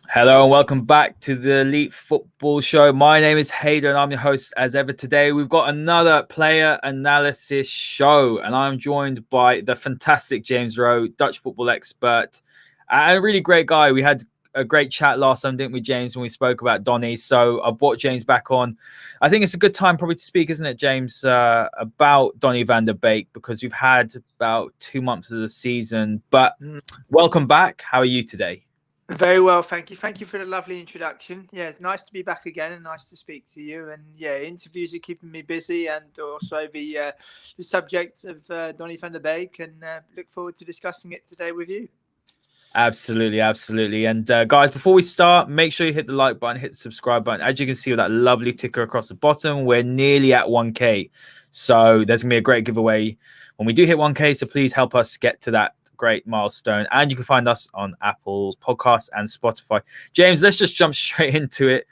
Hello and welcome back to the Elite Football Show. My name is Haider and I'm your host as ever. Today we've got another player analysis show and I'm joined by the fantastic James Rowe, Dutch football expert, and a really great guy. We had a great chat last time, didn't we, James, when we spoke about Donny? So I brought James back on. I think it's a good time probably to speak, isn't it, James, about Donny van der Beek, because we've had about 2 months of the season. But Mm. welcome back. How are you today? Very well, thank you. Thank you for the lovely introduction. Yeah, it's nice to be back again and nice to speak to you. And yeah, interviews are keeping me busy, and also the subject of Donny van der Beek, and look forward to discussing it today with you. Absolutely, absolutely. And guys, before we start, make sure you hit the like button, hit the subscribe button. As you can see with that lovely ticker across the bottom, we're nearly at 1K. So there's going to be a great giveaway when we do hit 1K. So please help us get to that great milestone. And you can find us on Apple Podcasts and Spotify. James, let's just jump straight into it.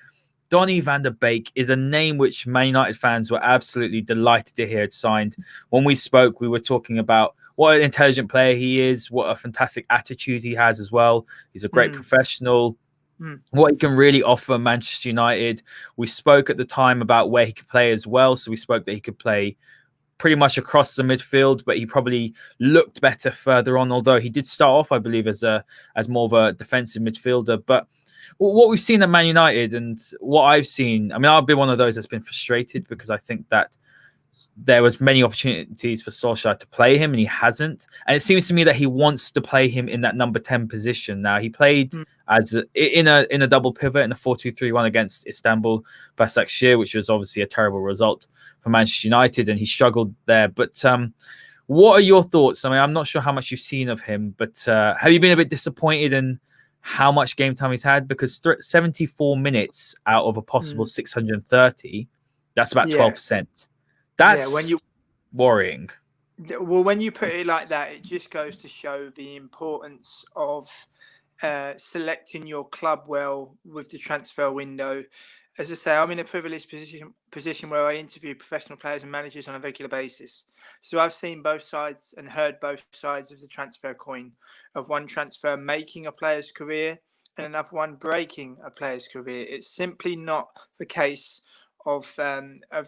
Donny van der Beek is a name which Man United fans were absolutely delighted to hear it signed. When we spoke, we were talking about what an intelligent player he is, what a fantastic attitude he has as well. He's a great Mm. professional, Mm. what he can really offer Manchester United. We spoke at the time about where he could play as well. So we spoke that he could play pretty much across the midfield, but he probably looked better further on, although he did start off, I believe, as more of a defensive midfielder. But what we've seen at Man United and what I've seen, I mean, I've been one of those that's been frustrated because I think that there was many opportunities for Solskjaer to play him and he hasn't. And it seems to me that he wants to play him in that number 10 position. Now he played Mm. as in a double pivot in a 4-2-3-1 against Istanbul Başakşehir, which was obviously a terrible result for Manchester United, and he struggled there. But what are your thoughts? I mean, I'm not sure how much you've seen of him, but have you been a bit disappointed in how much game time he's had? Because 74 minutes out of a possible Mm. 630, that's about Yeah, 12%. yeah. When That's you worrying. well, when you put it like that, it just goes to show the importance of selecting your club well with the transfer window. As I say, I'm in a privileged position where I interview professional players and managers on a regular basis. So I've seen both sides and heard both sides of the transfer coin, of one transfer making a player's career and another one breaking a player's career. It's simply not the case of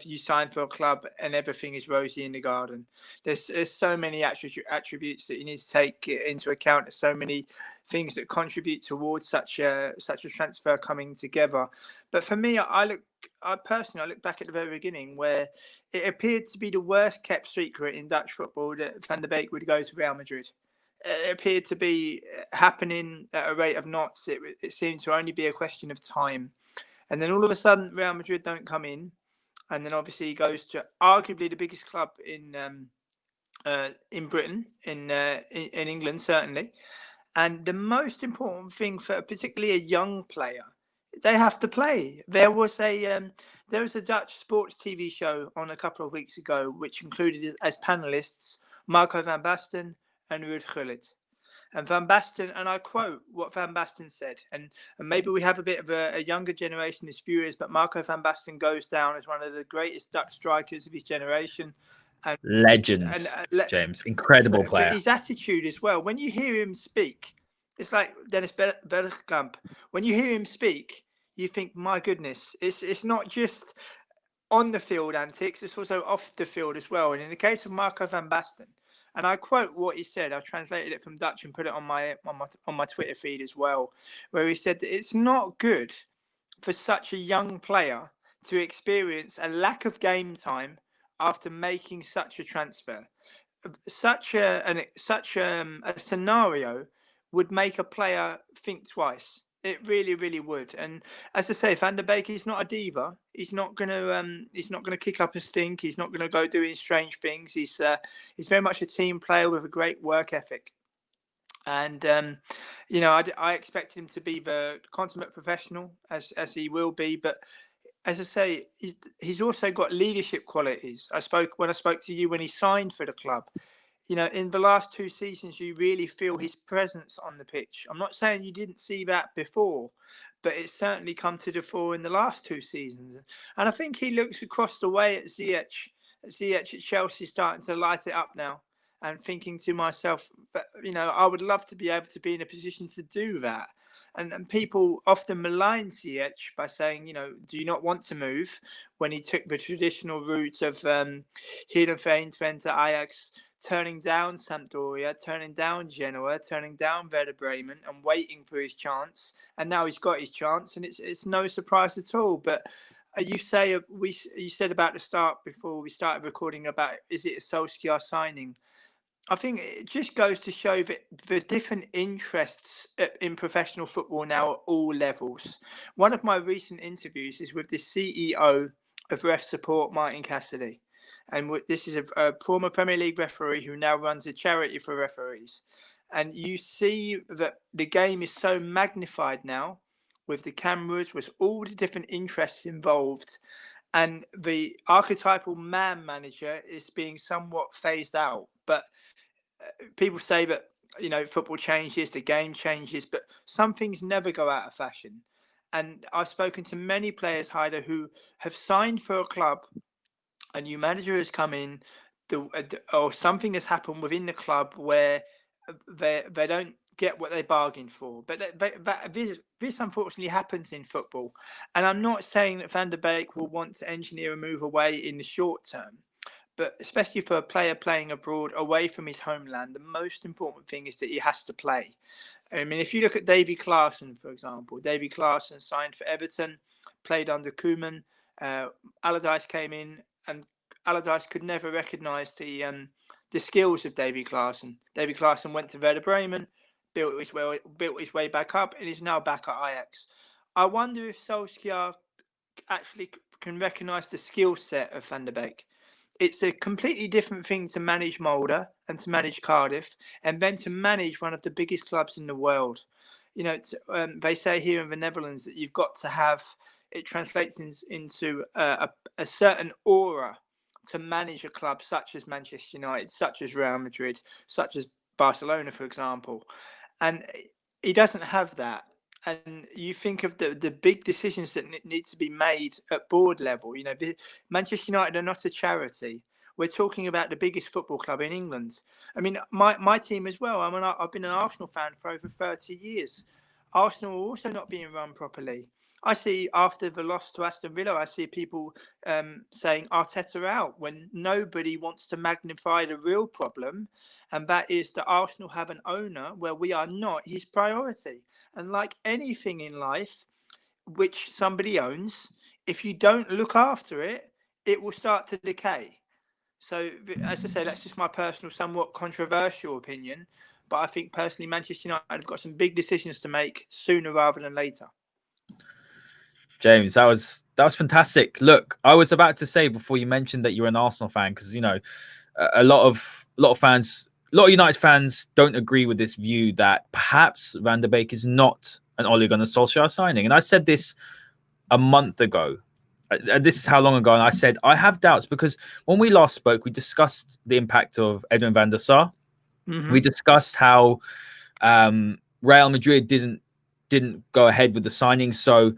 you sign for a club and everything is rosy in the garden. There's so many attributes that you need to take into account. There's so many things that contribute towards such a transfer coming together. But for me, I look back at the very beginning where it appeared to be the worst kept secret in Dutch football that Van der Beek would go to Real Madrid. It appeared to be happening at a rate of knots. It seemed to only be a question of time. And then all of a sudden, Real Madrid don't come and then obviously he goes to arguably the biggest club in Britain, in England certainly. And the most important thing for particularly a young player, they have to play. There was a Dutch sports TV show on a couple of weeks ago which included as panelists Marco van Basten and Ruud Gullit. And Van Basten, and I quote what Van Basten said, and maybe we have a bit of a younger generation as viewers, but Marco van Basten goes down as one of the greatest Dutch strikers of his generation. And, and Legend, James. Incredible but player. his attitude as well, when you hear him speak, it's like Dennis Bergkamp. When you hear him speak, you think, my goodness, it's not just on the field antics, it's also off the field as well. And in the case of Marco van Basten, and I quote what he said, I translated it from Dutch and put it on my Twitter feed as well, where he said that it's not good for such a young player to experience a lack of game time after making such a transfer. Such a scenario would make a player think twice. It really, really would. And as I say, Van der Beek is not a diva. He's not gonna kick up a stink. He's not gonna go doing strange things. He's very much a team player with a great work ethic. And I expected him to be the consummate professional as he will be. But as I say, he's also got leadership qualities. When I spoke to you when he signed for the club. In the last two seasons, you really feel his presence on the pitch. I'm not saying you didn't see that before, but it's certainly come to the fore in the last two seasons. And I think he looks across the way at Ziyech. Ziyech at Chelsea starting to light it up now. And thinking to myself, I would love to be able to be in a position to do that. And people often malign Ziyech by saying, do you not want to move, when he took the traditional route of Heerenveen, Twente, Ajax, turning down Sampdoria, turning down Genoa, turning down Werder Bremen, and waiting for his chance. And now he's got his chance, and it's no surprise at all. But you said about the start before we started recording about, is it a Solskjaer signing? I think it just goes to show that the different interests in professional football now at all levels. One of my recent interviews is with the CEO of Ref Support, Martin Cassidy. And this is a former Premier League referee who now runs a charity for referees. And you see that the game is so magnified now with the cameras, with all the different interests involved. And the archetypal man manager is being somewhat phased out. But people say that, football changes, the game changes, but some things never go out of fashion. And I've spoken to many players, Haider, who have signed for a club. A new manager has come in, or something has happened within the club where they don't get what they bargained for. But this unfortunately happens in football. And I'm not saying that Van der Beek will want to engineer a move away in the short term. But especially for a player playing abroad, away from his homeland, the most important thing is that he has to play. I mean, if you look at Davy Klaassen, for example, Davy Klaassen signed for Everton, played under Koeman. Allardyce came in, and Allardyce could never recognise the skills of Davy Klaassen. Davy Klaassen went to Werder Bremen, built his way back up, and is now back at Ajax. I wonder if Solskjaer actually can recognise the skill set of Van der Beek. It's a completely different thing to manage Mulder and to manage Cardiff, and then to manage one of the biggest clubs in the world. They say here in the Netherlands that you've got to have, it translates into a certain aura to manage a club such as Manchester United, such as Real Madrid, such as Barcelona, for example. And he doesn't have that. And you think of the big decisions that need to be made at board level. Manchester United are not a charity. We're talking about the biggest football club in England. I mean, my team as well. I've been an Arsenal fan for over 30 years. Arsenal are also not being run properly. I see after the loss to Aston Villa, I see people saying Arteta out, when nobody wants to magnify the real problem. And that is that Arsenal have an owner where we are not his priority. And like anything in life, which somebody owns, if you don't look after it, it will start to decay. So, as I say, that's just my personal, somewhat controversial opinion. But I think personally, Manchester United have got some big decisions to make sooner rather than later. James, that was fantastic. Look, I was about to say before you mentioned that you're an Arsenal fan, because a lot of fans, a lot of United fans don't agree with this view that perhaps Van der Beek is not an Ole Gunnar Solskjaer signing. And I said this a month ago. This is how long ago. And I said, I have doubts, because when we last spoke, we discussed the impact of Edwin van der Sar. Mm-hmm. We discussed how Real Madrid didn't go ahead with the signing. So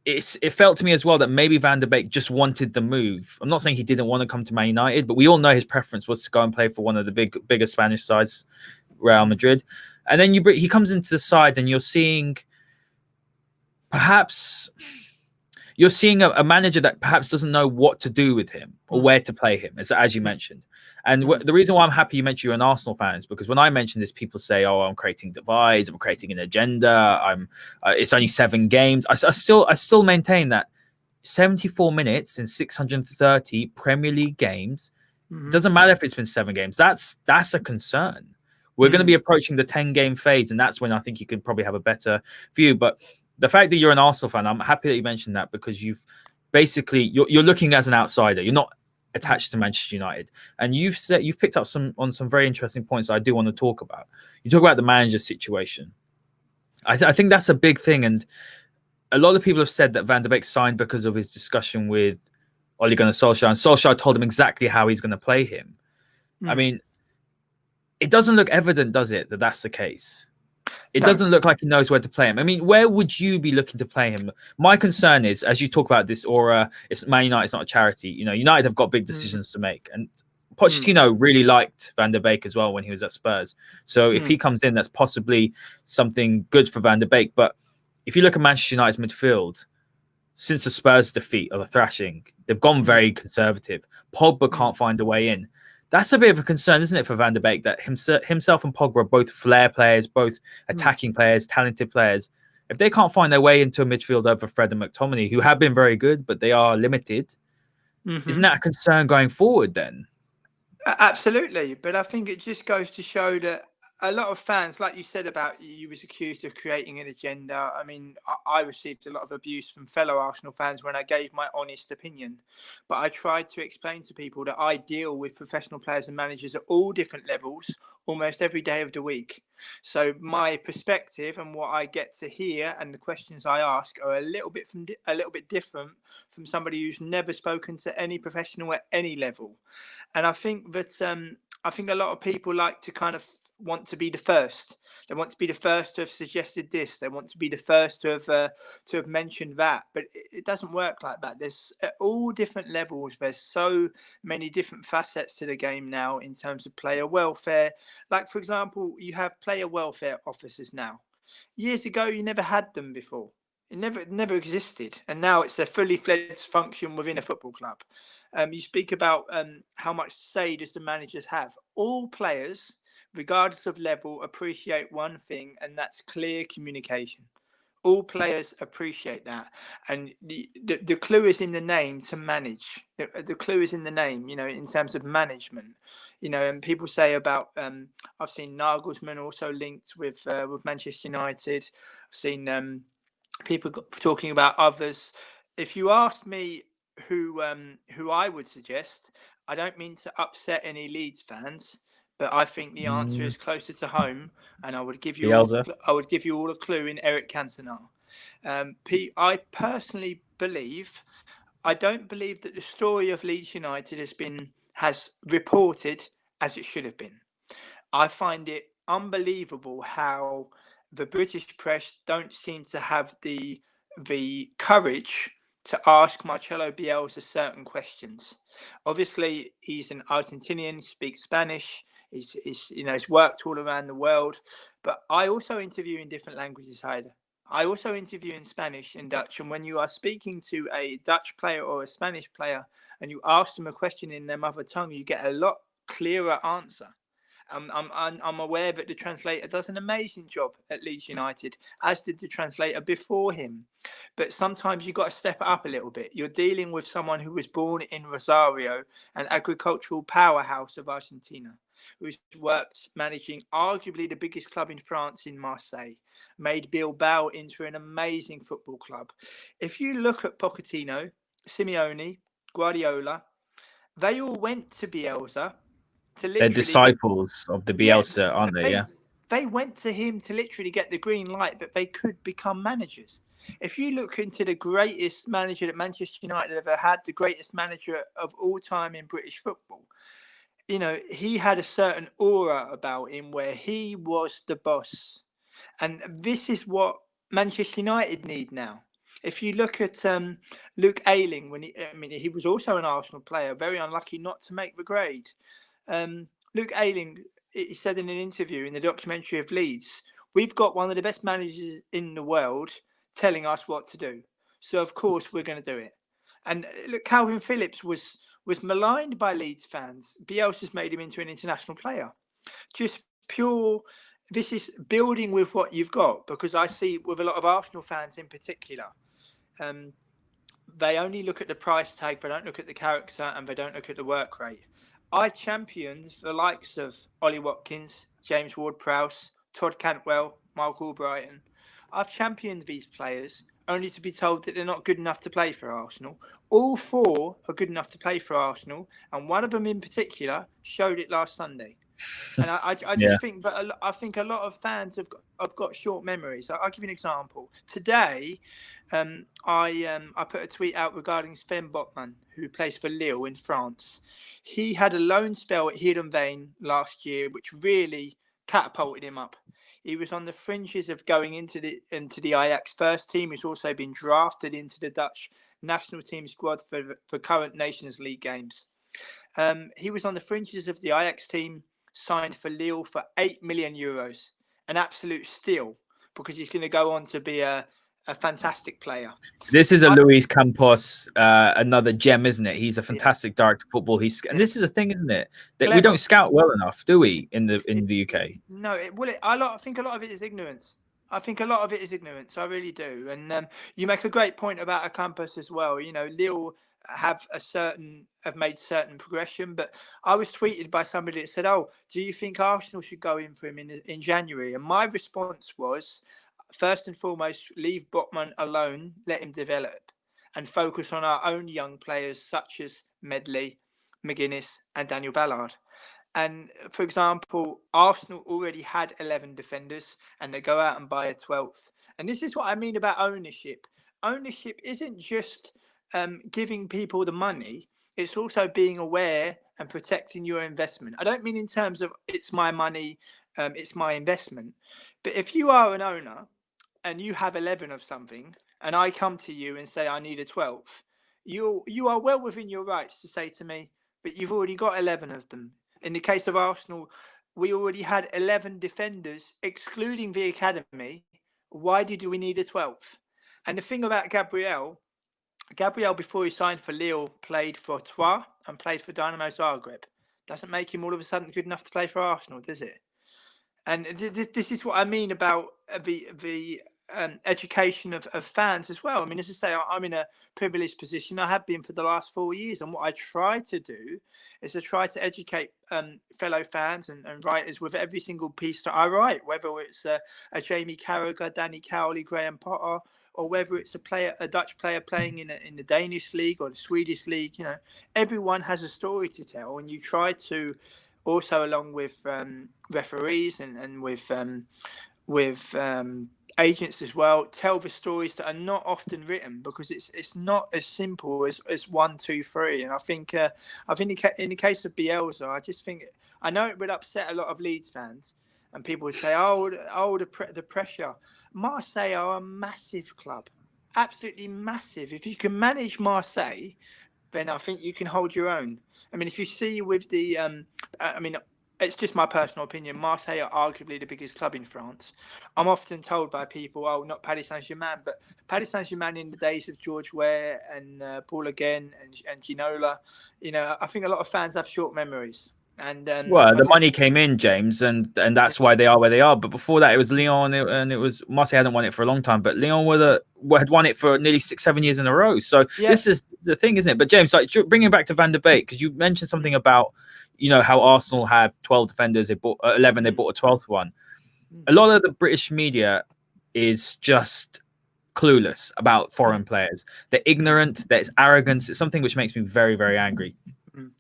it felt to me as well that maybe Van der Beek just wanted the move. I'm not saying he didn't want to come to Man United, but we all know his preference was to go and play for one of the bigger Spanish sides, Real Madrid. And then he comes into the side, and you're seeing a manager that perhaps doesn't know what to do with him or where to play him, as you mentioned. And the reason why I'm happy you mentioned you're an Arsenal fan is because when I mention this, people say, "Oh, I'm creating divides. I'm creating an agenda. It's only 7 games." I still maintain that 74 minutes in 630 Premier League games, doesn't matter if it's been 7 games. That's a concern. We're going to be approaching the 10-game phase, and that's when I think you could probably have a better view. But the fact that you're an Arsenal fan, I'm happy that you mentioned that, because you're looking as an outsider. You're not attached to Manchester United, and you've picked up some very interesting points that I do want to talk about. You talk about the manager situation. I think that's a big thing, and a lot of people have said that Van der Beek signed because of his discussion with Ole Gunnar Solskjaer, and Solskjaer told him exactly how he's going to play him. I mean, it doesn't look evident, does it, that that's the case? It doesn't look like he knows where to play him. I mean, where would you be looking to play him? My concern is, as you talk about this aura, it's Man United, it's not a charity. United have got big decisions to make. And Pochettino really liked Van der Beek as well when he was at Spurs. So if he comes in, that's possibly something good for Van der Beek. But if you look at Manchester United's midfield, since the Spurs defeat or the thrashing, they've gone very conservative. Pogba can't find a way in. That's a bit of a concern, isn't it, for Van der Beek, that himself and Pogba are both flair players, both attacking players, talented players. If they can't find their way into a midfield over Fred and McTominay, who have been very good, but they are limited, isn't that a concern going forward then? Absolutely. But I think it just goes to show that a lot of fans, like you said about you was accused of creating an agenda. I mean, I received a lot of abuse from fellow Arsenal fans when I gave my honest opinion. But I tried to explain to people that I deal with professional players and managers at all different levels, almost every day of the week. So my perspective and what I get to hear and the questions I ask are a little bit different from somebody who's never spoken to any professional at any level. And I think that a lot of people like to kind of want to be the first. They want to be the first to have suggested this. They want to be the first to have mentioned that. But it doesn't work like that. There's at all different levels. There's so many different facets to the game now in terms of player welfare. Like, for example, you have player welfare officers now. Years ago, you never had them before. It never existed, and now it's a fully fledged function within a football club. You speak about how much say does the managers have. All players, regardless of level, appreciate one thing, and that's clear communication. All players appreciate that, and the clue is in the name to manage. The clue is in the name, in terms of management. And people say about I've seen Nagelsmann also linked with Manchester United. I've seen people talking about others. If you asked me who I would suggest, I don't mean to upset any Leeds fans, but I think the answer is closer to home, and I would give you all a clue in Eric Cantona. I personally believe, I don't believe that the story of Leeds United has reported as it should have been. I find it unbelievable how the British press don't seem to have the courage to ask Marcelo Bielsa certain questions. Obviously, he's an Argentinian, speaks Spanish. He's worked all around the world. But I also interview in different languages, Haider. I also interview in Spanish and Dutch. And when you are speaking to a Dutch player or a Spanish player and you ask them a question in their mother tongue, you get a lot clearer answer. I'm aware that the translator does an amazing job at Leeds United, as did the translator before him. But sometimes you've got to step it up a little bit. You're dealing with someone who was born in Rosario, an agricultural powerhouse of Argentina, who's worked managing arguably the biggest club in France in Marseille, made Bilbao into an amazing football club. If you look at Pochettino, Simeone, Guardiola, they all went to Bielsa. They're disciples of the Bielsa, aren't they? Yeah. They went to him to literally get the green light that they could become managers. If you look into the greatest manager that Manchester United ever had, the greatest manager of all time in British football, he had a certain aura about him where he was the boss. And this is what Manchester United need now. If you look at Luke Ayling, he was also an Arsenal player, very unlucky not to make the grade. Luke Ayling, he said in an interview in the documentary of Leeds, we've got one of the best managers in the world telling us what to do. So, of course, we're going to do it. And look, Calvin Phillips was maligned by Leeds fans. Bielsa's made him into an international player. Just pure, this is building with what you've got, because I see with a lot of Arsenal fans in particular, they only look at the price tag, they don't look at the character, and they don't look at the work rate. I championed the likes of Ollie Watkins, James Ward-Prowse, Todd Cantwell, Mark Albrighton. I've championed these players only to be told that they're not good enough to play for Arsenal. All four are good enough to play for Arsenal, and one of them in particular showed it last Sunday. And I just think that I think a lot of fans have got short memories. I'll give you an example. Today, I put a tweet out regarding Sven Botman, who plays for Lille in France. He had a loan spell at Heerenveen last year, which really catapulted him up. He was on the fringes of going into the Ajax first team. He's also been drafted into the Dutch national team squad for current Nations League games. He was on the fringes of the Ajax team, signed for Lille for €8 million, an absolute steal, because he's going to go on to be a a fantastic player. This is a Luis Campos, another gem, isn't it? He's a fantastic director of football. And this is a thing, isn't it? That we don't scout well enough, do we, in the UK? No, I think a lot of it is ignorance. I think a lot of it is ignorance. I really do. And you make a great point about a campus as well. You know, Lille have made certain progression, but I was tweeted by somebody that said, "Oh, do you think Arsenal should go in for him in January?" And my response was, first and foremost, leave Botman alone, let him develop, and focus on our own young players such as Medley, McGuinness, and Daniel Ballard. And for example, Arsenal already had 11 defenders and they go out and buy a 12th. And this is what I mean about ownership. Ownership isn't just giving people the money, it's also being aware and protecting your investment. I don't mean in terms of it's my money, it's my investment. But if you are an owner and you have 11 of something and I come to you and say I need a 12th, you are well within your rights to say to me, but you've already got 11 of them. In the case of Arsenal, we already had 11 defenders, excluding the academy. Why did we need a 12th? And the thing about Gabriel, before he signed for Lille, played for Troyes and played for Dynamo Zagreb. Doesn't make him all of a sudden good enough to play for Arsenal, does it? And this is what I mean about the education of fans as well. I mean, as I say, I'm in a privileged position. I have been for the last 4 years. And what I try to do is to try to educate fellow fans and writers with every single piece that I write, whether it's a Jamie Carragher, Danny Cowley, Graham Potter, or whether it's a Dutch player playing in the Danish league or the Swedish league. You know, everyone has a story to tell, and you try to also, along with referees and with agents as well, tell the stories that are not often written, because it's not as simple as 1, 2, 3. And I think in the case of Bielsa, I just think, I know it would upset a lot of Leeds fans, and people would say, the pressure. Marseille are a massive club, absolutely massive. If you can manage Marseille, then I think you can hold your own. I mean, if you see with the, it's just my personal opinion, Marseille are arguably the biggest club in France. I'm often told by people, oh, not Paris Saint-Germain, but Paris Saint-Germain in the days of George Weah and Paul Again and Ginola, you know, I think a lot of fans have short memories. And well, the money came in, James, and that's why they are where they are. But before that, it was Lyon, and it was Marseille hadn't won it for a long time, but Lyon had won it for nearly 6-7 years in a row. So this is the thing, isn't it? But James, like bringing it back to Van der Beek, because you mentioned something about, you know, how Arsenal have 12 defenders, they bought 11, they bought a 12th one. A lot of the British media is just clueless about foreign players. They're ignorant. There's arrogance. It's something which makes me very, very angry.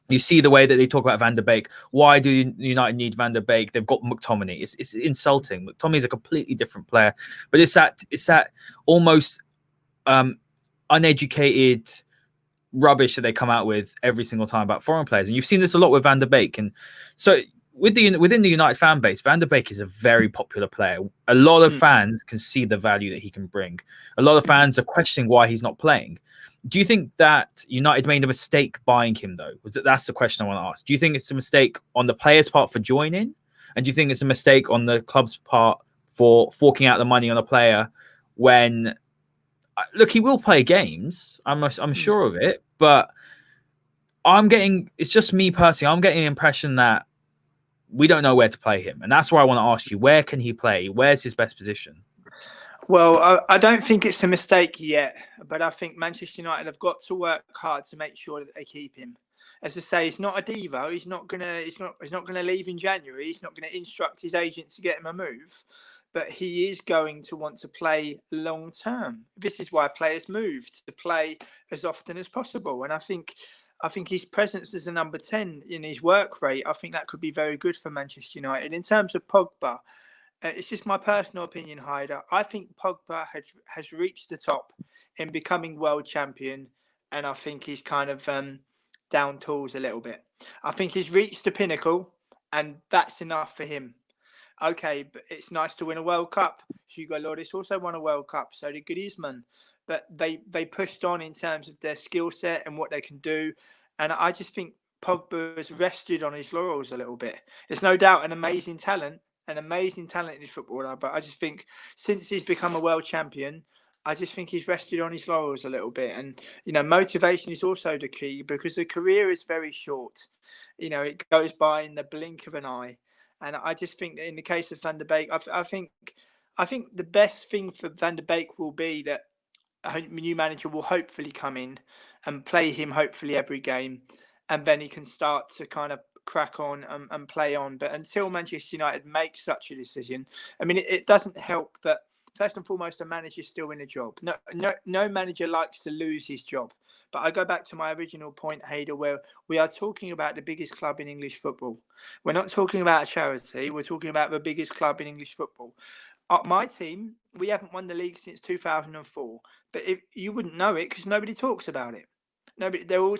You see the way that they talk about Van der Beek. Why do United need Van der Beek? They've got McTominay. It's insulting. McTominay is a completely different player, but it's that almost uneducated rubbish that they come out with every single time about foreign players. And you've seen this a lot with Van der Beek. And so within the United fan base, Van der Beek is a very popular player. A lot of fans can see the value that he can bring. A lot of fans are questioning why he's not playing. Do you think that United made a mistake buying him, though? That's the question I want to ask. Do you think it's a mistake on the player's part for joining? And do you think it's a mistake on the club's part for forking out the money on a player when, look, he will play games. I'm sure of it. But it's just me personally, I'm getting the impression that we don't know where to play him. And that's why I want to ask you, where can he play? Where's his best position? Well, I don't think it's a mistake yet, but I think Manchester United have got to work hard to make sure that they keep him. As I say, he's not a diva. He's not gonna leave in January. He's not gonna instruct his agent to get him a move, but he is going to want to play long term. This is why players move, to play as often as possible. And I think his presence as a number 10 in his work rate, I think that could be very good for Manchester United. In terms of Pogba, it's just my personal opinion, Haider. I think Pogba has reached the top in becoming world champion, and I think he's kind of down tools a little bit. I think he's reached the pinnacle, and that's enough for him. Okay, but it's nice to win a World Cup. Hugo Lloris also won a World Cup, so did Griezmann. But they pushed on in terms of their skill set and what they can do. And I just think Pogba has rested on his laurels a little bit. There's no doubt an amazing talent in his footballer. But I just think since he's become a world champion, I just think he's rested on his laurels a little bit. And, motivation is also the key, because the career is very short. It goes by in the blink of an eye. And I just think that in the case of Van der Beek, I think the best thing for Van der Beek will be that a new manager will hopefully come in and play him hopefully every game, and then he can start to kind of crack on and play on. But until Manchester United makes such a decision, I mean, it doesn't help that first and foremost, a manager's still in a job. No manager likes to lose his job. But I go back to my original point, Haider, where we are talking about the biggest club in English football. We're not talking about a charity. We're talking about the biggest club in English football. My team, we haven't won the league since 2004. But if you wouldn't know it, because nobody talks about it. They're all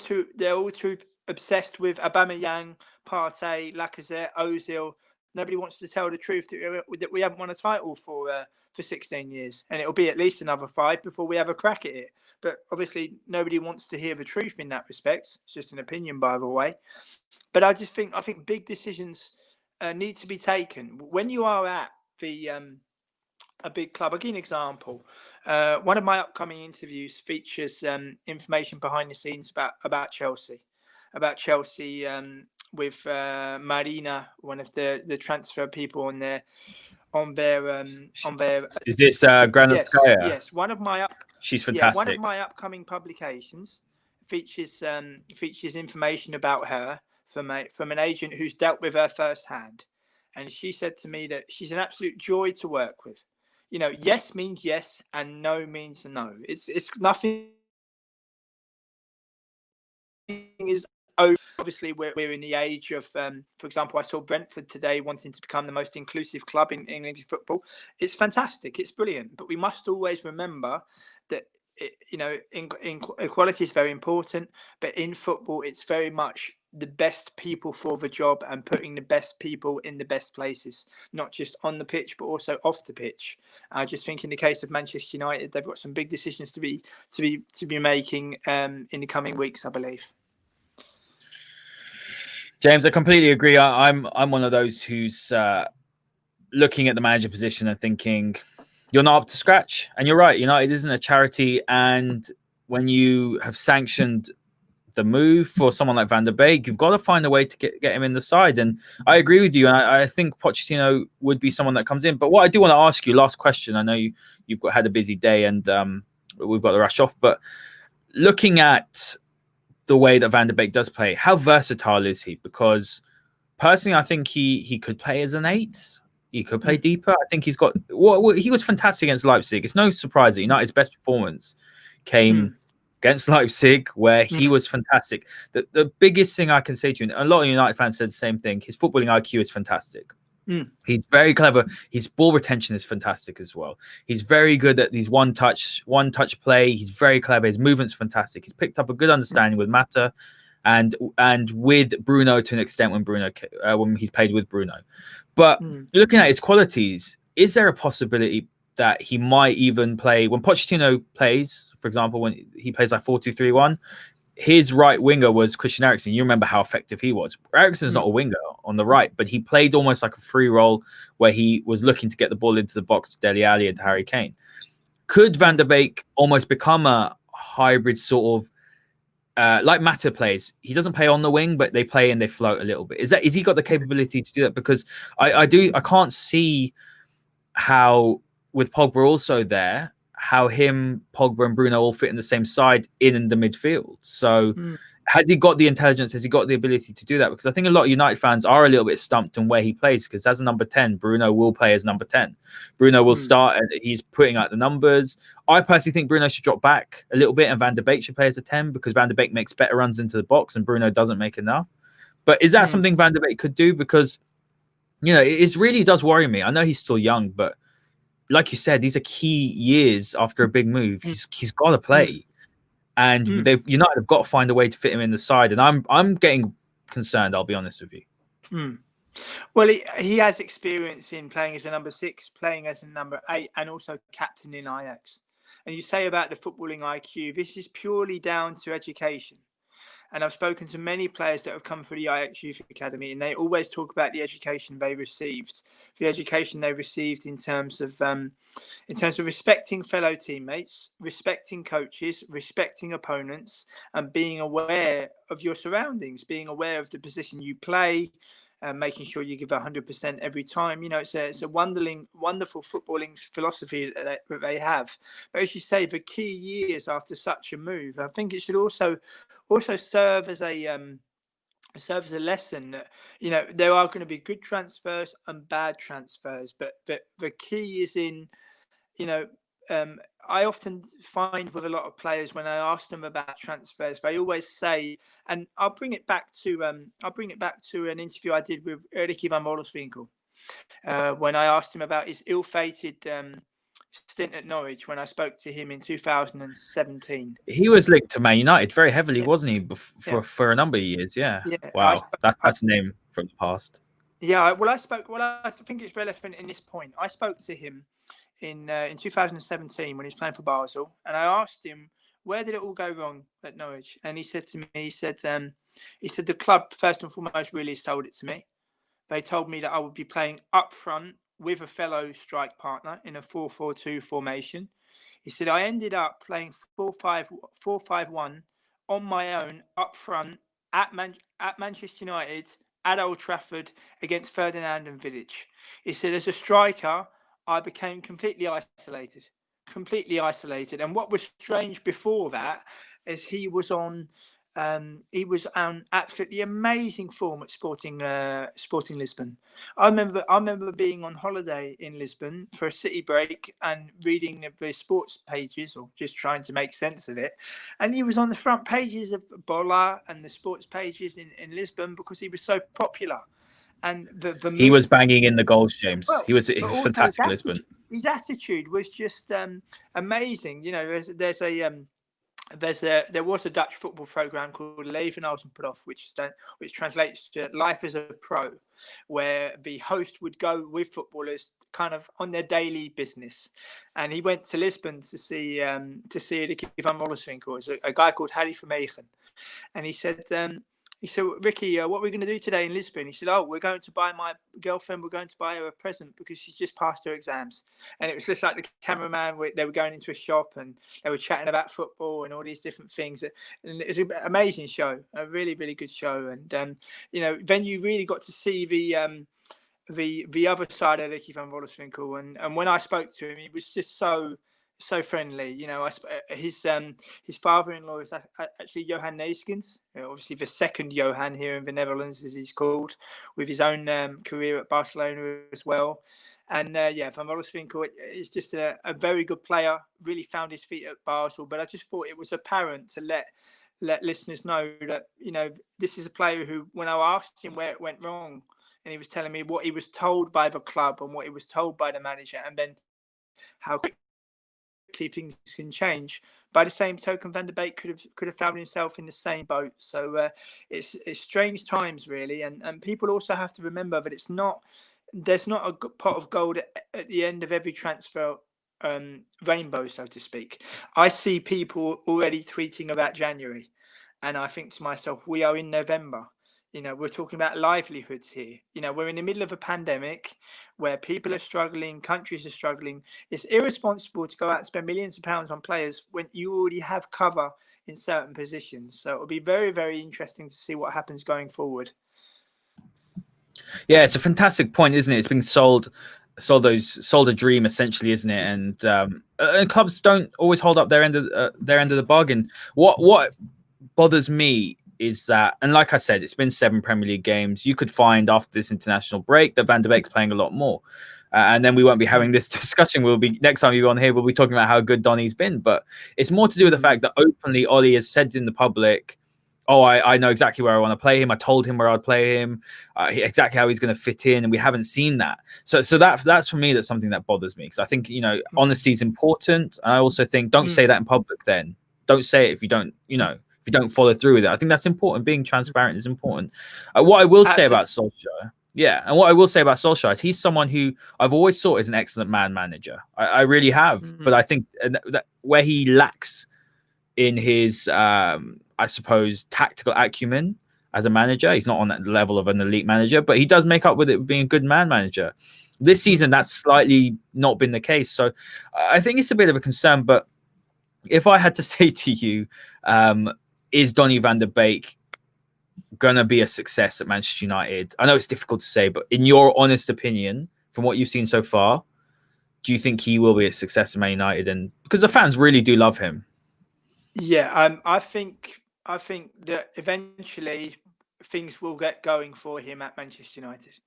too obsessed with Aubameyang, Partey, Lacazette, Ozil. Nobody wants to tell the truth that we haven't won a title for 16 years, and it'll be at least another 5 before we have a crack at it. But obviously, nobody wants to hear the truth in that respect. It's just an opinion, by the way. But I think big decisions need to be taken when you are at a big club. I'll give you an example. One of my upcoming interviews features information behind the scenes about Chelsea. With Marina, one of the transfer people on their. Is this Granovskaya? Yes. She's fantastic. One of my upcoming publications features information about her from an agent who's dealt with her firsthand, and she said to me that she's an absolute joy to work with. Yes means yes, and no means no. It's nothing is. Obviously, we're in the age of, for example, I saw Brentford today wanting to become the most inclusive club in English football. It's fantastic. It's brilliant. But we must always remember that, equality is very important. But in football, it's very much the best people for the job and putting the best people in the best places, not just on the pitch, but also off the pitch. I just think in the case of Manchester United, they've got some big decisions to be making in the coming weeks, I believe. James, I completely agree. I'm one of those who's looking at the manager position and thinking you're not up to scratch. And you're right, United isn't a charity. And when you have sanctioned the move for someone like Van der Beek, you've got to find a way to get him in the side. And I agree with you. And I think Pochettino would be someone that comes in. But what I do want to ask you, last question, I know you've had a busy day and we've got to rush off. But looking at the way that Van der Beek does play, how versatile is he? Because personally, I think he could play as an 8. He could play deeper. I think he's got. He was fantastic against Leipzig. It's no surprise that United's best performance came against Leipzig, where he was fantastic. The biggest thing I can say to you, and a lot of United fans said the same thing, his footballing IQ is fantastic. He's very clever. His ball retention is fantastic as well. He's very good at these one touch play. He's very clever. His movement's fantastic. He's picked up a good understanding with Mata and with Bruno to an extent when he's played with Bruno. But looking at his qualities, is there a possibility that he might even play when Pochettino plays, for example, when he plays like 4-2-3-1? His right winger was Christian Eriksen. You remember how effective he was. Eriksen's not a winger on the right, but he played almost like a free role where he was looking to get the ball into the box to Dele Alli and to Harry Kane. Could Van der Beek almost become a hybrid sort of like Mata plays? He doesn't play on the wing, but they play and they float a little bit. Is he got the capability to do that? Because I can't see how, with Pogba also there, how him, Pogba and Bruno all fit in the same side in the midfield. So has he got the intelligence? Has he got the ability to do that? Because I think a lot of United fans are a little bit stumped on where he plays, because as a number 10, Bruno will play as number 10. Bruno will start and he's putting out the numbers. I personally think Bruno should drop back a little bit and Van der Beek should play as a 10, because Van der Beek makes better runs into the box and Bruno doesn't make enough. But is that something Van der Beek could do? Because, it really does worry me. I know he's still young, but like you said, these are key years after a big move. He's got to play, and United have got to find a way to fit him in the side. And I'm getting concerned. I'll be honest with you. Well, he has experience in playing as a number 6, playing as a number 8, and also captain in Ajax. And you say about the footballing IQ, this is purely down to education. And I've spoken to many players that have come through the Ajax Youth Academy, and they always talk about the education they received, the education they received in terms of respecting fellow teammates, respecting coaches, respecting opponents, and being aware of your surroundings, being aware of the position you play, making sure you give 100% every time. It's a wonderful footballing philosophy that they have. But as you say, the key years after such a move, I think it should also serve as a lesson that there are going to be good transfers and bad transfers, but the key is in I often find with a lot of players, when I ask them about transfers, they always say, and I'll bring it back to an interview I did with Ricky van Wolfswinkel, when I asked him about his ill-fated stint at Norwich when I spoke to him in 2017. He was linked to Man United very heavily, wasn't he, for a number of years? Yeah. Wow, that's a name from the past. Yeah, well, I think it's relevant in this point. I spoke to him in 2017 when he was playing for Basel, and I asked him, where did it all go wrong at Norwich? And he said to me, he said the club first and foremost really sold it to me. They told me that I would be playing up front with a fellow strike partner in a 4-4-2 formation. He said I ended up playing 4-5-1 on my own up front at Manchester United at Old Trafford against Ferdinand and Vidic. He said as a striker, I became completely isolated. And what was strange before that is he was on absolutely amazing form at Sporting Lisbon. I remember being on holiday in Lisbon for a city break and reading the sports pages, or just trying to make sense of it. And he was on the front pages of Bola and the sports pages in Lisbon because he was so popular. And he was banging in the goals, James. Well, he was fantastic at Lisbon. His attitude was just amazing. There was a Dutch football program called Leven als een Prof, which translates to Life as a Pro, where the host would go with footballers kind of on their daily business. And he went to Lisbon to see Ricky van Wolfswinkel, a guy called Harry Vermegen. And he said, Ricky, what are we going to do today in Lisbon? He said, we're going to buy my girlfriend, we're going to buy her a present because she's just passed her exams. And it was just like the cameraman, they were going into a shop and they were chatting about football and all these different things. And it was an amazing show, a really, really good show. And, then you really got to see the other side of Ricky van Wolfswinkel. And when I spoke to him, he was just so friendly. His father-in-law is actually Johan Neeskens, obviously the second Johan here in the Netherlands, as he's called, with his own career at Barcelona as well. And Van Wolfswinkel is just a very good player, really found his feet at Basel. But I just thought it was apparent to let listeners know that, this is a player who, when I asked him where it went wrong, and he was telling me what he was told by the club and what he was told by the manager, and then how quickly things can change. By the same token, Van der Beek could have found himself in the same boat. So it's strange times, really, and people also have to remember that there's not a pot of gold at the end of every transfer rainbow, so to speak. I see people already tweeting about January, and I think to myself, we are in November. We're talking about livelihoods here. We're in the middle of a pandemic where people are struggling, countries are struggling. It's irresponsible to go out and spend millions of pounds on players when you already have cover in certain positions. So it'll be very, very interesting to see what happens going forward. Yeah, it's a fantastic point, isn't it? It's been sold a dream, essentially, isn't it? And clubs don't always hold up their end of the bargain. What bothers me is that, and like I said, it's been 7 Premier League games. You could find after this international break that Van der Beek's playing a lot more, and then we won't be having this discussion. Next time you're on here, we'll be talking about how good Donny's been. But it's more to do with the fact that openly Ollie has said in the public, I know exactly where I want to play him. I told him where I'd play him, exactly how he's going to fit in, and we haven't seen that. So that's for me, that's something that bothers me, because I think honesty is important. And I also think don't say that in public. Then don't say it if you don't if you don't follow through with it. I think that's important. Being transparent is important. What I will say about Solskjaer, is he's someone who I've always thought is an excellent man manager. I really have. But I think that where he lacks in his, I suppose, tactical acumen as a manager. He's not on that level of an elite manager, but he does make up with it being a good man manager. This season, that's slightly not been the case. So I think it's a bit of a concern. But if I had to say to you, is Donny van der Beek going to be a success at Manchester United? I know it's difficult to say, but in your honest opinion, from what you've seen so far, do you think he will be a success at Man United? And because the fans really do love him. Yeah, I think that eventually things will get going for him at Manchester United.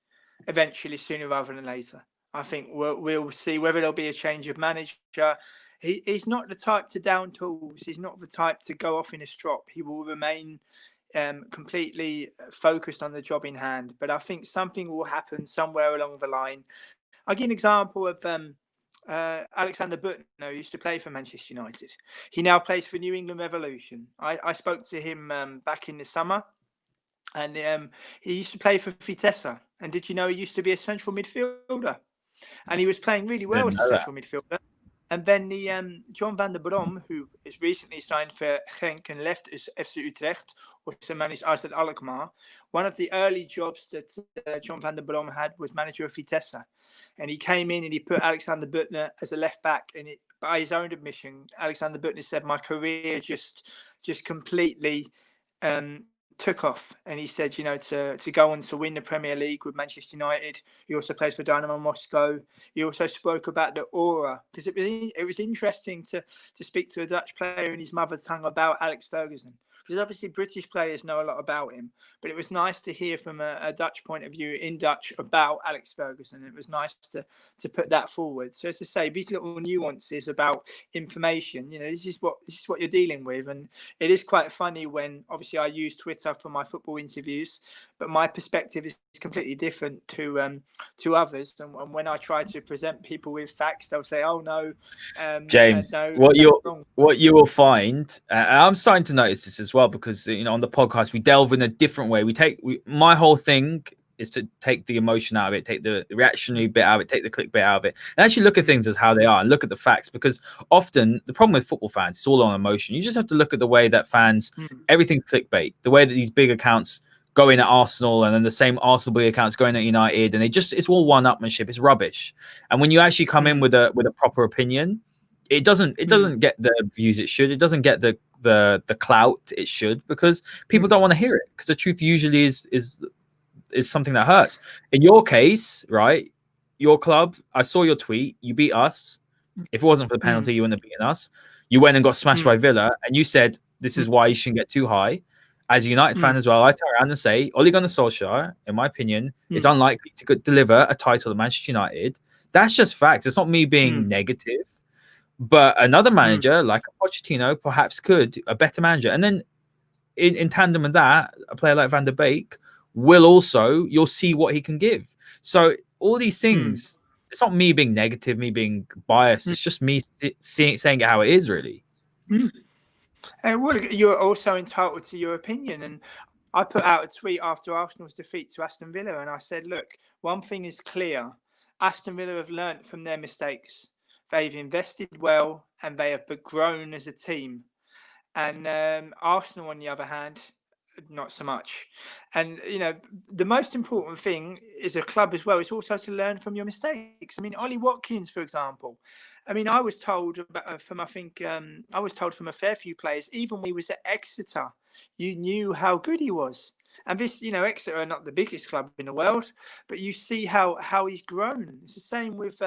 Eventually, sooner rather than later. I think we'll see whether there'll be a change of manager. He's not the type to down tools. He's not the type to go off in a strop. He will remain completely focused on the job in hand. But I think something will happen somewhere along the line. I'll give an example of Alexander Butner, who used to play for Manchester United. He now plays for New England Revolution. I spoke to him back in the summer, and he used to play for Vitesse. And did you know he used to be a central midfielder? And he was playing really well as a central midfielder. And then the John van der Brom, who is recently signed for Genk and left as FC Utrecht, also managed AZ Alkmaar. One of the early jobs that John van der Brom had was manager of Vitesse. And he came in and he put Alexander Butner as a left back. And by his own admission, Alexander Butner said, my career just completely took off. And he said, to go on to win the Premier League with Manchester United. He also plays for Dynamo Moscow. He also spoke about the aura, because it was interesting to speak to a Dutch player in his mother tongue about Alex Ferguson. Because obviously British players know a lot about him, but it was nice to hear from a Dutch point of view in Dutch about Alex Ferguson. It was nice to put that forward. So as I say, these little nuances about information, this is what you're dealing with. And it is quite funny when obviously I use Twitter for my football interviews, but my perspective is completely different to others. And when I try to present people with facts, they'll say, "Oh no, James, no, what you will find, I'm starting to notice this as well, because on the podcast we delve in a different way. My whole thing is to take the emotion out of it, take the reactionary bit out of it, take the click bit out of it, and actually look at things as how they are and look at the facts. Because often the problem with football fans, it's all on emotion. You just have to look at the way that fans, everything's clickbait, the way that these big accounts go in at Arsenal, and then the same Arsenal big accounts going at United, and it's all one-upmanship. It's rubbish. And when you actually come in with a proper opinion, it doesn't get the views it should. It doesn't get the clout it should, because people don't want to hear it, because the truth usually is something that hurts. In your case, right, your club, I saw your tweet, you beat us. If it wasn't for the penalty, you wouldn't have beaten us. You went and got smashed by Villa, and you said this is why you shouldn't get too high. As a United fan as well, I turn around and say Ole Gunnar Solskjaer, in my opinion, is unlikely to deliver a title at Manchester United. That's just facts. It's not me being negative. But another manager like Pochettino perhaps could, a better manager. And then in tandem with that, a player like Van der Beek you'll see what he can give. So all these things, it's not me being negative, me being biased. It's just me saying it how it is, really. Well, you're also entitled to your opinion. And I put out a tweet after Arsenal's defeat to Aston Villa, and I said, look, one thing is clear. Aston Villa have learnt from their mistakes. They've invested well, and they have grown as a team. And Arsenal, on the other hand, not so much. And the most important thing is a club as well is also to learn from your mistakes. I mean, Ollie Watkins, for example. I mean, I was told from a fair few players, even when he was at Exeter, you knew how good he was. And this, Exeter are not the biggest club in the world, but you see how he's grown. It's the same with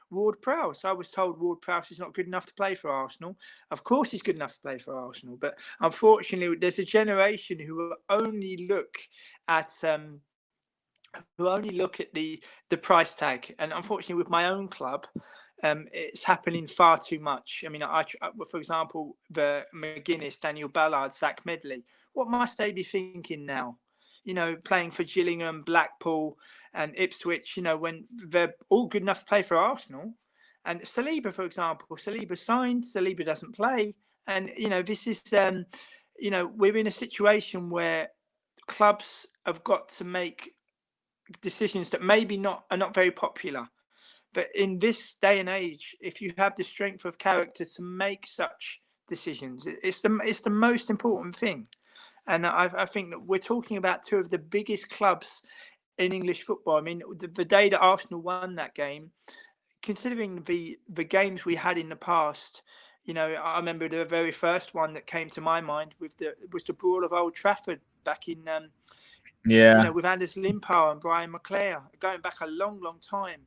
Ward-Prowse. I was told Ward-Prowse is not good enough to play for Arsenal. Of course he's good enough to play for Arsenal, but unfortunately there's a generation who only look at the price tag. And unfortunately with my own club, it's happening far too much. I mean, for example, the McGuinness, Daniel Ballard, Zach Medley. What must they be thinking now? Playing for Gillingham, Blackpool, and Ipswich. When they're all good enough to play for Arsenal. And Saliba, for example, Saliba signed. Saliba doesn't play, and this is we're in a situation where clubs have got to make decisions that maybe are not very popular. But in this day and age, if you have the strength of character to make such decisions. It's the most important thing. And I think that we're talking about two of the biggest clubs in English football. I mean, the day that Arsenal won that game, considering the games we had in the past, I remember the very first one that came to my mind was the brawl of Old Trafford back in with Anders Limpar and Brian McClare, going back a long, long time.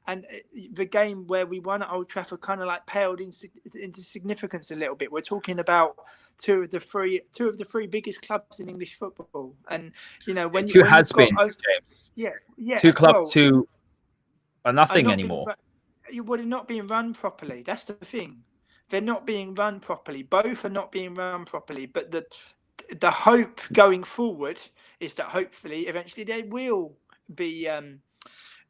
And the game where we won at Old Trafford kind of like paled into significance a little bit. We're talking about two of the three biggest clubs in English football, and when two you has been James. Two clubs who are nothing anymore. They're not being run properly. That's the thing. They're not being run properly. Both are not being run properly. But the hope going forward is that hopefully eventually they will be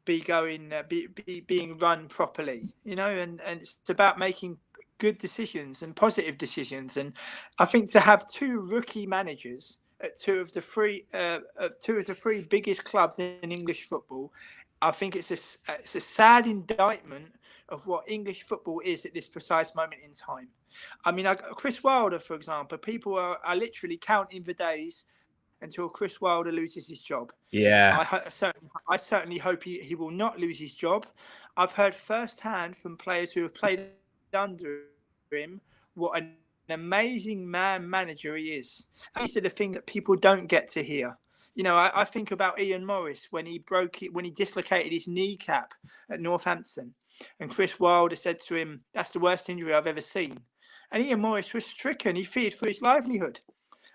being run properly, and it's about making good decisions and positive decisions. And I think to have two rookie managers at two of the three biggest clubs in English football, I think it's a sad indictment of what English football is at this precise moment in time. I mean, Chris Wilder, for example, people are literally counting the days until Chris Wilder loses his job. Yeah. I certainly hope he will not lose his job. I've heard firsthand from players who have played under him what an amazing manager he is. These are the things that people don't get to hear. I think about Ian Morris when he dislocated his kneecap at Northampton, and Chris Wilder said to him, "That's the worst injury I've ever seen." And Ian Morris was stricken. He feared for his livelihood.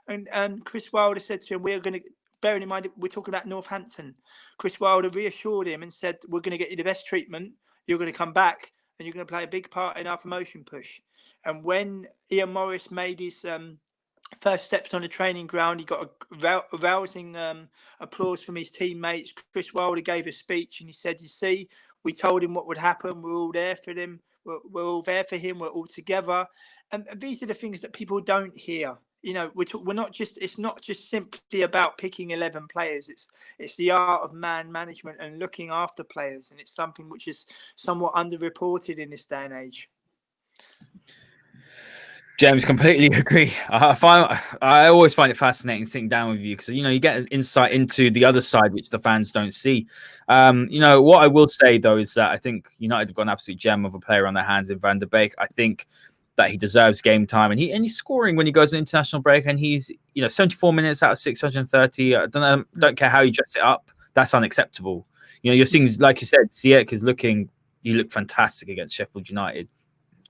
And Chris Wilder said to him, "We're going to," bearing in mind we're talking about Northampton, Chris Wilder reassured him and said, "We're going to get you the best treatment. You're going to come back and you're going to play a big part in our promotion push." And when Ian Morris made his first steps on the training ground, he got a rousing applause from his teammates. Chris Wilder gave a speech and he said, "You see, we told him what would happen. We're all there for him. We're all there for him. We're all together." And these are the things that people don't hear. We're not just. It's not just simply about picking 11 players. It's the art of man management and looking after players, and it's something which is somewhat underreported in this day and age. James, completely agree. I always find it fascinating sitting down with you because you get an insight into the other side which the fans don't see. What I will say though is that I think United have got an absolute gem of a player on their hands in Van der Beek. I think that he deserves game time, and he's scoring when he goes on international break, and he's 74 minutes out of 630. I don't care how you dress it up. That's unacceptable. You're seeing, like you said, Ziyech is he looked fantastic against Sheffield United.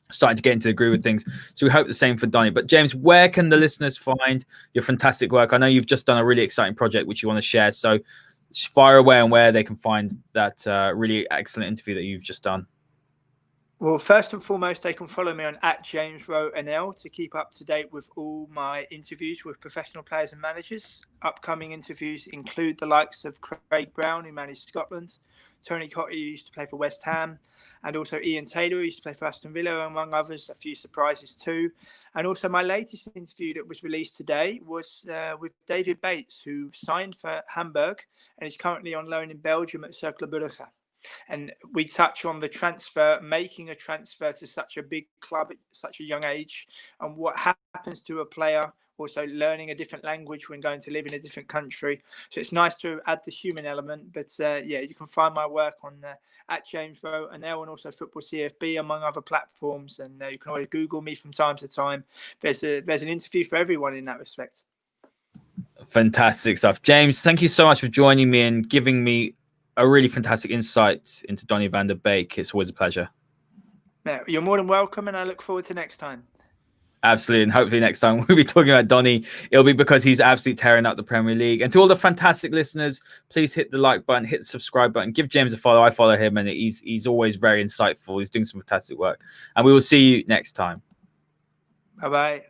Starting to get into the groove of things. So we hope the same for Donny. But James, where can the listeners find your fantastic work? I know you've just done a really exciting project which you want to share. So fire away on where they can find that really excellent interview that you've just done. Well, first and foremost, they can follow me on @James Rowe NL to keep up to date with all my interviews with professional players and managers. Upcoming interviews include the likes of Craig Brown, who managed Scotland, Tony Cottee, who used to play for West Ham, and also Ian Taylor, who used to play for Aston Villa, among others, a few surprises too. And also my latest interview that was released today was with David Bates, who signed for Hamburg and is currently on loan in Belgium at Cercle Brugge. And we touch on the making a transfer to such a big club at such a young age, and what happens to a player also learning a different language when going to live in a different country. So it's nice to add the human element. But you can find my work on @James Rowe and also Football CFB, among other platforms. And you can always Google me from time to time. There's an interview for everyone in that respect. Fantastic stuff. James, thank you so much for joining me and giving me a really fantastic insight into Donny van der Beek. It's always a pleasure. Yeah, you're more than welcome, and I look forward to next time. Absolutely, and hopefully next time we'll be talking about Donny. It'll be because he's absolutely tearing up the Premier League. And to all the fantastic listeners, please hit the like button, hit the subscribe button, give James a follow. I follow him, and he's always very insightful. He's doing some fantastic work. And we will see you next time. Bye-bye.